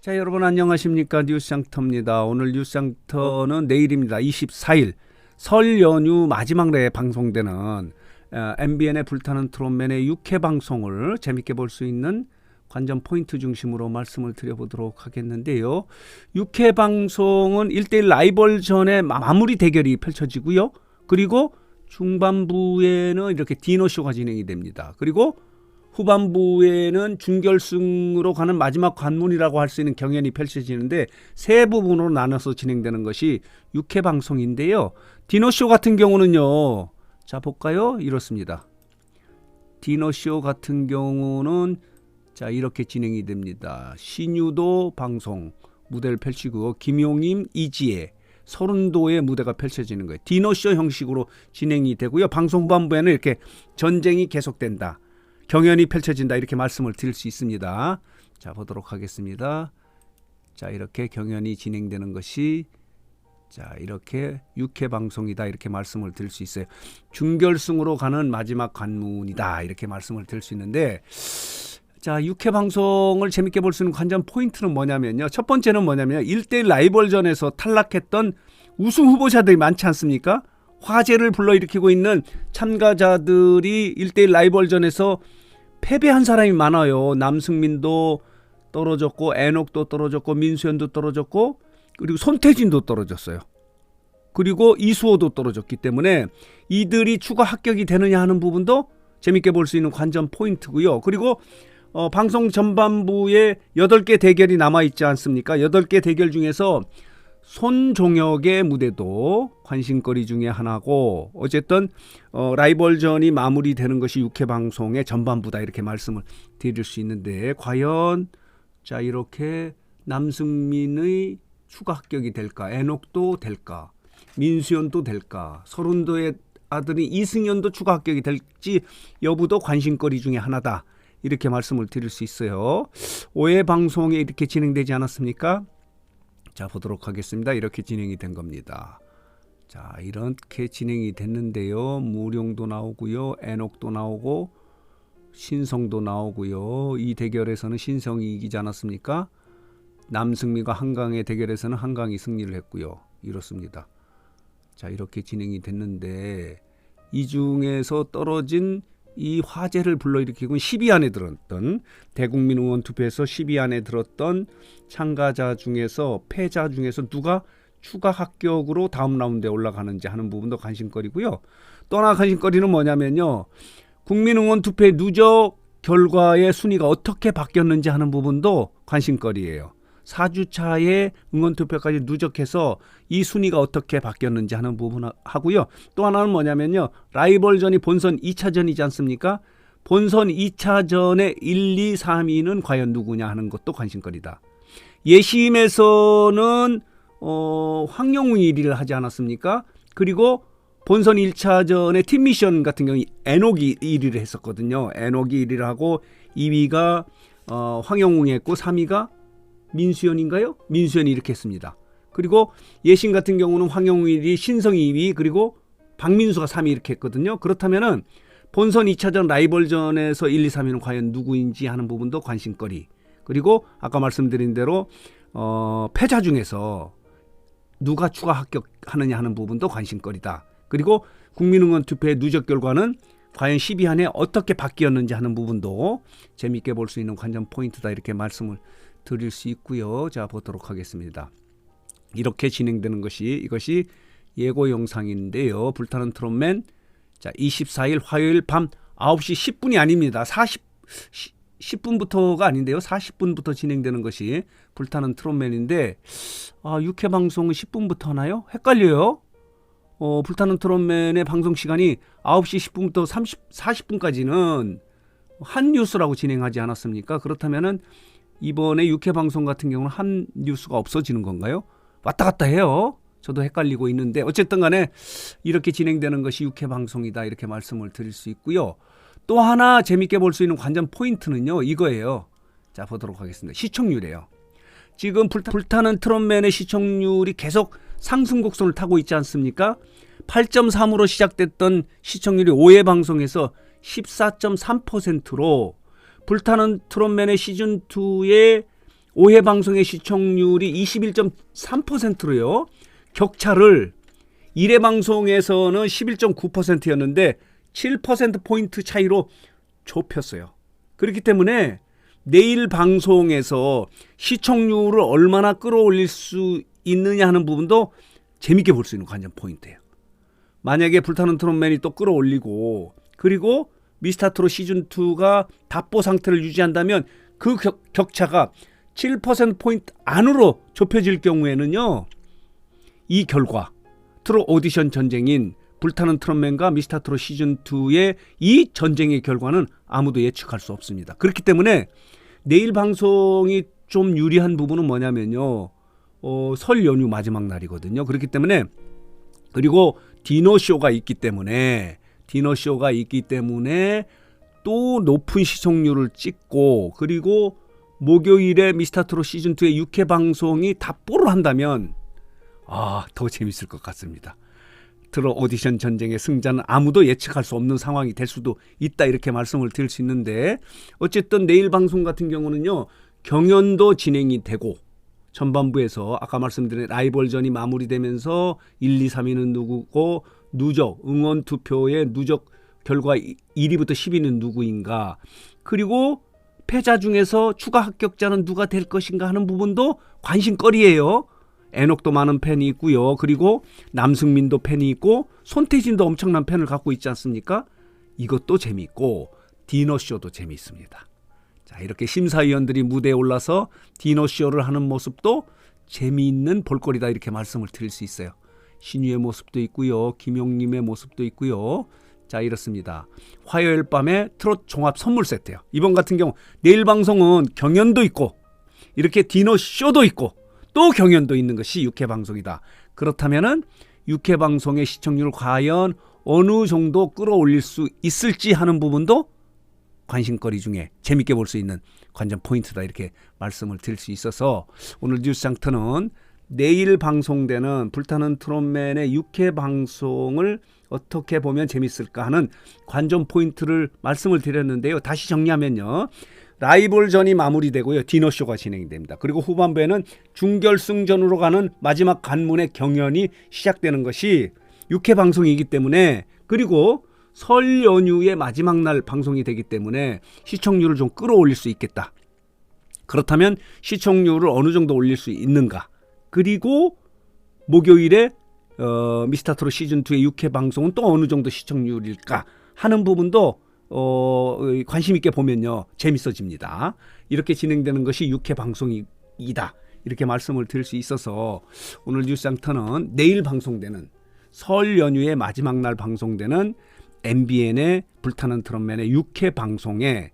자, 여러분 안녕하십니까? 뉴스장터입니다. 오늘 뉴스장터는 내일입니다. 24일 설 연휴 마지막 날에 방송되는 MBN의 불타는 트롯맨의 6회 방송을 재밌게 볼 수 있는 관전 포인트 중심으로 말씀을 드려보도록 하겠는데요. 6회 방송은 1대1 라이벌전의 마무리 대결이 펼쳐지고요. 그리고 중반부에는 이렇게 디너쇼가 진행이 됩니다. 그리고 후반부에는 준결승으로 가는 마지막 관문이라고 할 수 있는 경연이 펼쳐지는데 세 부분으로 나눠서 진행되는 것이 6회 방송인데요. 디너쇼 같은 경우는요. 자, 볼까요? 이렇습니다. 디너쇼 같은 경우는 자, 이렇게 진행이 됩니다. 신유도 방송 무대를 펼치고 김용임, 이지혜, 서른도의 무대가 펼쳐지는 거예요. 디너쇼 형식으로 진행이 되고요. 방송 후반부에는 이렇게 전쟁이 계속된다. 경연이 펼쳐진다 이렇게 말씀을 드릴 수 있습니다. 자, 보도록 하겠습니다. 자, 이렇게 경연이 진행되는 것이 자, 이렇게 6회 방송이다 이렇게 말씀을 드릴 수 있어요. 준결승으로 가는 마지막 관문이다 이렇게 말씀을 드릴 수 있는데 자, 6회 방송을 재밌게 볼 수 있는 관전 포인트는 뭐냐면요. 첫 번째는 뭐냐면 1대1 라이벌전에서 탈락했던 우승 후보자들이 많지 않습니까? 화제를 불러일으키고 있는 참가자들이 1대1 라이벌전에서 패배한 사람이 많아요. 남승민도 떨어졌고 애녹도 떨어졌고 민수현도 떨어졌고 그리고 손태진도 떨어졌어요. 그리고 이수호도 떨어졌기 때문에 이들이 추가 합격이 되느냐 하는 부분도 재밌게 볼 수 있는 관전 포인트고요. 그리고 방송 전반부에 8개 대결이 남아있지 않습니까? 8개 대결 중에서 손종혁의 무대도 관심거리 중에 하나고 어쨌든 라이벌전이 마무리되는 것이 6회 방송의 전반부다 이렇게 말씀을 드릴 수 있는데 과연 자, 이렇게 남승민의 추가 합격이 될까? 애녹도 될까? 민수현도 될까? 서른도의 아들인 이승현도 추가 합격이 될지 여부도 관심거리 중에 하나다 이렇게 말씀을 드릴 수 있어요. 5회 방송에 이렇게 진행되지 않았습니까? 자, 보도록 하겠습니다. 이렇게 진행이 된 겁니다. 자, 이렇게 진행이 됐는데요. 무룡도 나오고요. 애녹도 나오고 신성도 나오고요. 이 대결에서는 신성이 이기지 않았습니까? 남승민과 한강의 대결에서는 한강이 승리를 했고요. 이렇습니다. 자, 이렇게 진행이 됐는데 이 중에서 떨어진 이 화제를 불러일으키고 10위 안에 들었던 대국민 의원 투표에서 10위 안에 들었던 참가자 중에서 패자 중에서 누가 추가 합격으로 다음 라운드에 올라가는지 하는 부분도 관심거리고요. 또 하나 관심거리는 뭐냐면요. 국민 의원 투표의 누적 결과의 순위가 어떻게 바뀌었는지 하는 부분도 관심거리예요. 4주차의 응원투표까지 누적해서 이 순위가 어떻게 바뀌었는지 하는 부분 하고요. 또 하나는 뭐냐면요. 라이벌전이 본선 2차전이지 않습니까? 본선 2차전의 1, 2, 3위는 과연 누구냐 하는 것도 관심거리다. 예심에서는 황영웅이 1위를 하지 않았습니까? 그리고 본선 1차전의 팀미션 같은 경우 애녹이 1위를 했었거든요. 애녹이 1위를 하고 2위가 황영웅이 했고 3위가 민수현인가요? 민수현이 이렇게 했습니다. 그리고 예신 같은 경우는 황영웅이 1위, 신성이 2위, 그리고 박민수가 3위 이렇게 했거든요. 그렇다면은 본선 2차전 라이벌전에서 1, 2, 3위는 과연 누구인지 하는 부분도 관심거리. 그리고 아까 말씀드린 대로 패자 중에서 누가 추가 합격하느냐 하는 부분도 관심거리다. 그리고 국민응원 투표의 누적 결과는 과연 10위 안에 어떻게 바뀌었는지 하는 부분도 재미있게 볼 수 있는 관전 포인트다 이렇게 말씀을 드릴 수 있고요. 자, 보도록 하겠습니다. 이렇게 진행되는 것이 이것이 예고 영상인데요. 불타는 트롯맨 자, 24일 화요일 밤 9시 10분이 아닙니다. 10분부터가 아닌데요. 40분부터 진행되는 것이 불타는 트롯맨인데 6회 방송은 10분부터 하나요? 헷갈려요. 불타는 트롯맨의 방송 시간이 9시 10분부터 40분까지는 한 뉴스라고 진행하지 않았습니까? 그렇다면은 이번에 6회 방송 같은 경우는 한 뉴스가 없어지는 건가요? 왔다 갔다 해요. 저도 헷갈리고 있는데 어쨌든 간에 이렇게 진행되는 것이 6회 방송이다 이렇게 말씀을 드릴 수 있고요. 또 하나 재밌게 볼 수 있는 관전 포인트는요. 이거예요. 자, 보도록 하겠습니다. 시청률이에요. 지금 불타는 트롯맨의 시청률이 계속 상승 곡선을 타고 있지 않습니까? 8.3으로 시작됐던 시청률이 5회 방송에서 14.3%로 불타는 트롯맨의 시즌2의 5회 방송의 시청률이 21.3%로요. 격차를 1회 방송에서는 11.9%였는데 7%포인트 차이로 좁혔어요. 그렇기 때문에 내일 방송에서 시청률을 얼마나 끌어올릴 수 있느냐 하는 부분도 재밌게 볼 수 있는 관전 포인트예요. 만약에 불타는 트롯맨이 또 끌어올리고 그리고 미스터트롯 시즌2가 답보 상태를 유지한다면 그 격차가 7%포인트 안으로 좁혀질 경우에는요. 이 결과 트롯 오디션 전쟁인 불타는 트롯맨과 미스터트롯 시즌2의 이 전쟁의 결과는 아무도 예측할 수 없습니다. 그렇기 때문에 내일 방송이 좀 유리한 부분은 뭐냐면요. 설 연휴 마지막 날이거든요. 그렇기 때문에 그리고 디너쇼가 있기 때문에 또 높은 시청률을 찍고 그리고 목요일에 미스터트롯 시즌2의 6회 방송이 답보를 한다면 더 재밌을 것 같습니다. 트롯 오디션 전쟁의 승자는 아무도 예측할 수 없는 상황이 될 수도 있다 이렇게 말씀을 드릴 수 있는데 어쨌든 내일 방송 같은 경우는요. 경연도 진행이 되고 전반부에서 아까 말씀드린 라이벌전이 마무리되면서 1, 2, 3위는 누구고 누적 응원 투표의 누적 결과 1위부터 10위는 누구인가 그리고 패자 중에서 추가 합격자는 누가 될 것인가 하는 부분도 관심거리예요. 애녹도 많은 팬이 있고요. 그리고 남승민도 팬이 있고 손태진도 엄청난 팬을 갖고 있지 않습니까? 이것도 재미있고 디너쇼도 재미있습니다. 자, 이렇게 심사위원들이 무대에 올라서 디너쇼를 하는 모습도 재미있는 볼거리다 이렇게 말씀을 드릴 수 있어요. 신유의 모습도 있고요. 김용님의 모습도 있고요. 자, 이렇습니다. 화요일 밤에 트롯 종합 선물 세트예요. 이번 같은 경우 내일 방송은 경연도 있고 이렇게 디너쇼도 있고 또 경연도 있는 것이 6회 방송이다. 그렇다면은 6회 방송의 시청률을 과연 어느 정도 끌어올릴 수 있을지 하는 부분도 관심거리 중에 재밌게 볼 수 있는 관전 포인트다 이렇게 말씀을 드릴 수 있어서 오늘 뉴스장터는 내일 방송되는 불타는 트롯맨의 6회 방송을 어떻게 보면 재밌을까 하는 관전 포인트를 말씀을 드렸는데요. 다시 정리하면요. 라이벌전이 마무리되고요. 디너쇼가 진행이 됩니다. 그리고 후반부에는 준결승전으로 가는 마지막 관문의 경연이 시작되는 것이 6회 방송이기 때문에 그리고 설 연휴의 마지막 날 방송이 되기 때문에 시청률을 좀 끌어올릴 수 있겠다. 그렇다면 시청률을 어느 정도 올릴 수 있는가. 그리고 목요일에 미스터트롯 시즌2의 6회 방송은 또 어느 정도 시청률일까 하는 부분도 관심 있게 보면요 재밌어집니다. 이렇게 진행되는 것이 6회 방송이다 이렇게 말씀을 드릴 수 있어서 오늘 뉴스장터는 내일 방송되는 설 연휴의 마지막 날 방송되는 MBN의 불타는 트롯맨의 6회 방송의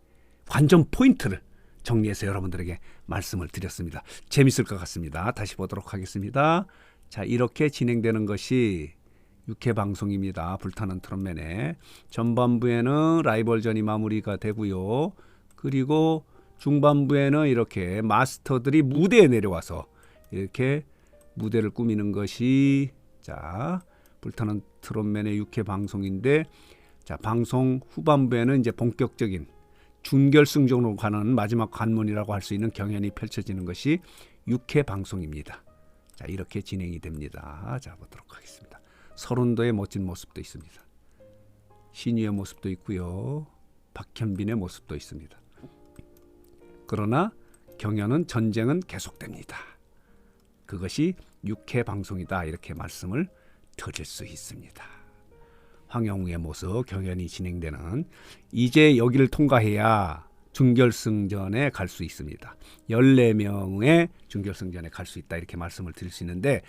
관전 포인트를 정리해서 여러분들에게 말씀을 드렸습니다. 재밌을 것 같습니다. 다시 보도록 하겠습니다. 자, 이렇게 진행되는 것이 6회 방송입니다. 불타는 트롯맨의 전반부에는 라이벌전이 마무리가 되고요. 그리고 중반부에는 이렇게 마스터들이 무대에 내려와서 이렇게 무대를 꾸미는 것이 자 불타는 트롯맨의 6회 방송인데 자 방송 후반부에는 이제 본격적인 준결승전으로 가는 마지막 관문이라고 할 수 있는 경연이 펼쳐지는 것이 6회 방송입니다. 자 이렇게 진행이 됩니다. 자 보도록 하겠습니다. 서른도의 멋진 모습도 있습니다. 신유의 모습도 있고요. 박현빈의 모습도 있습니다. 그러나 경연은 전쟁은 계속됩니다. 그것이 6회 방송이다 이렇게 말씀을 드릴 수 있습니다. 황영우의 모습 경연이 진행되는 이제 여기를 통과해야 준결승전에 갈 수 있습니다. 14명의 준결승전에 갈 수 있다 이렇게 말씀을 드릴 수 있는데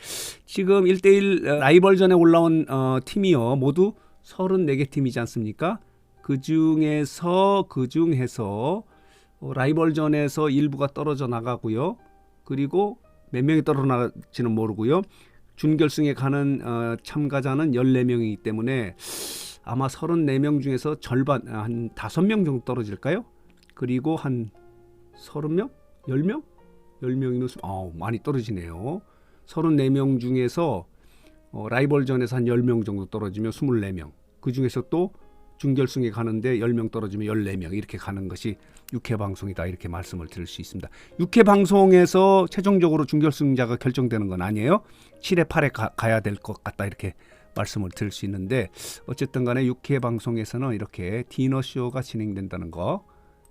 지금 1대1 라이벌전에 올라온 팀이요 모두 34개 팀이지 않습니까? 그중에서 라이벌전에서 일부가 떨어져 나가고요. 그리고 몇 명이 떨어져 나갈지는 모르고요. 준결승에 가는 참가자는 14명이기 때문에 아마 34명 중에서 절반 한 5명 정도 떨어질까요? 그리고 한 30명? 10명? 10명이면 많이 떨어지네요. 34명 중에서 라이벌전에서 한 10명 정도 떨어지면 24명. 그중에서 또 준결승에 가는데 10명 떨어지면 14명 이렇게 가는 것이 6회 방송이다 이렇게 말씀을 드릴 수 있습니다. 6회 방송에서 최종적으로 준결승자가 결정되는 건 아니에요. 7회 8회 가야 될 것 같다 이렇게 말씀을 드릴 수 있는데 어쨌든 간에 6회 방송에서는 이렇게 디너쇼가 진행된다는 거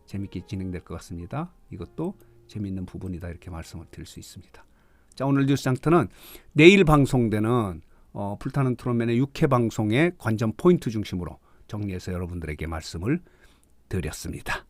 재밌게 진행될 것 같습니다. 이것도 재미있는 부분이다 이렇게 말씀을 드릴 수 있습니다. 자, 오늘 뉴스장터는 내일 방송되는 불타는 트롯맨의 6회 방송의 관전 포인트 중심으로 정리해서 여러분들에게 말씀을 드렸습니다.